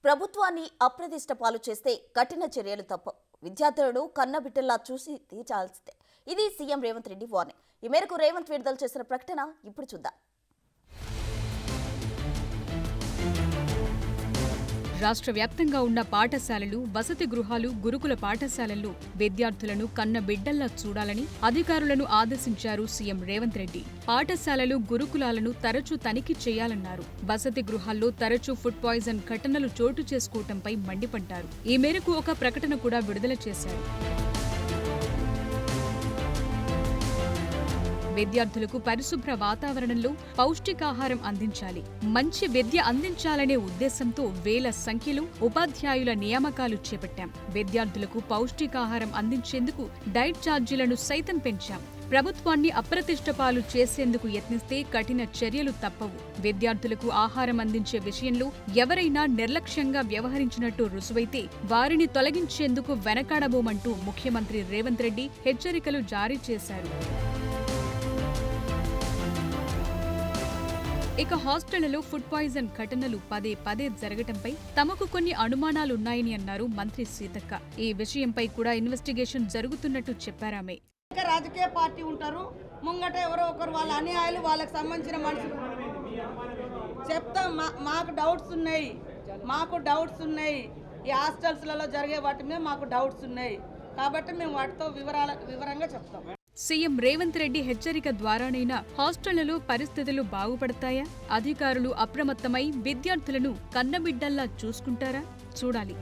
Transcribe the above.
ప్రభుత్వాన్ని అప్రదిష్ట పాలు చేస్తే కఠిన చర్యలు తప్పవు. విద్యార్థులను కన్నబిడ్డల్లా చూసి తీర్చాల్సిందే. ఇది సీఎం రేవంత్ రెడ్డి వార్నింగ్. ఈ మేరకు రేవంత్ విడుదల చేసిన ప్రకటన ఇప్పుడు చూద్దాం. రాష్ట్ర వ్యాప్తంగా ఉన్న పాఠశాలలు, వసతి గృహాలు, గురుకుల పాఠశాలల్లో విద్యార్థులను కన్న బిడ్డల్లా చూడాలని అధికారులను ఆదేశించారు సీఎం రేవంత్ రెడ్డి. పాఠశాలలు, గురుకులాలను తరచూ తనిఖీ చేయాలన్నారు. వసతి గృహాల్లో తరచూ ఫుడ్ పాయిజన్ ఘటనలు చోటు చేసుకోవడంపై మండిపడ్డారు. ఈ మేరకు ఒక ప్రకటన కూడా విడుదల చేశారు. విద్యార్థులకు పరిశుభ్ర వాతావరణంలో పౌష్టికాహారం అందించాలి, మంచి విద్య అందించాలనే ఉద్దేశంతో వేల సంఖ్యలో ఉపాధ్యాయుల నియామకాలు చేపట్టాం. విద్యార్థులకు పౌష్టికాహారం అందించేందుకు డైట్ ఛార్జీలను సైతం పెంచాం. ప్రభుత్వాన్ని అప్రతిష్టపాలు చేసేందుకు యత్నిస్తే కఠిన చర్యలు తప్పవు. విద్యార్థులకు ఆహారం అందించే విషయంలో ఎవరైనా నిర్లక్ష్యంగా వ్యవహరించినట్టు రుజువైతే వారిని తొలగించేందుకు వెనకాడబోమంటూ ముఖ్యమంత్రి రేవంత్ రెడ్డి హెచ్చరికలు జారీ చేశారు. ఇక హాస్టళ్లలో ఫుడ్ పాయిజన్ ఘటనలు పదే పదే జరగటంపై తమకు కొన్ని అనుమానాలున్నాయని అన్నారు మంత్రి సీతక్క. ఈ విషయంపై కూడా ఇన్వెస్టిగేషన్ జరుగుతున్నట్టు చెప్పారామె. రాజకీయ పార్టీ ఉంటారు, ముంగట ఎవరో ఒకరు వాళ్ళ అన్యాయాలు వాళ్ళకి సంబంధించిన మనుషులు చెప్తాం. మాకు డౌట్స్ ఉన్నాయి. ఈ హాస్టల్స్లలో జరిగే వాటి మీద మాకు డౌట్స్ ఉన్నాయి కాబట్టి మేము వాటితో వివరంగా చెప్తాం. సీఎం రేవంత్ రెడ్డి హెచ్చరిక ద్వారానైనా హాస్టళ్లలో పరిస్థితులు బాగుపడతాయా? అధికారులు అప్రమత్తమై విద్యార్థులను కన్నబిడ్డల్లా చూసుకుంటారా? చూడాలి.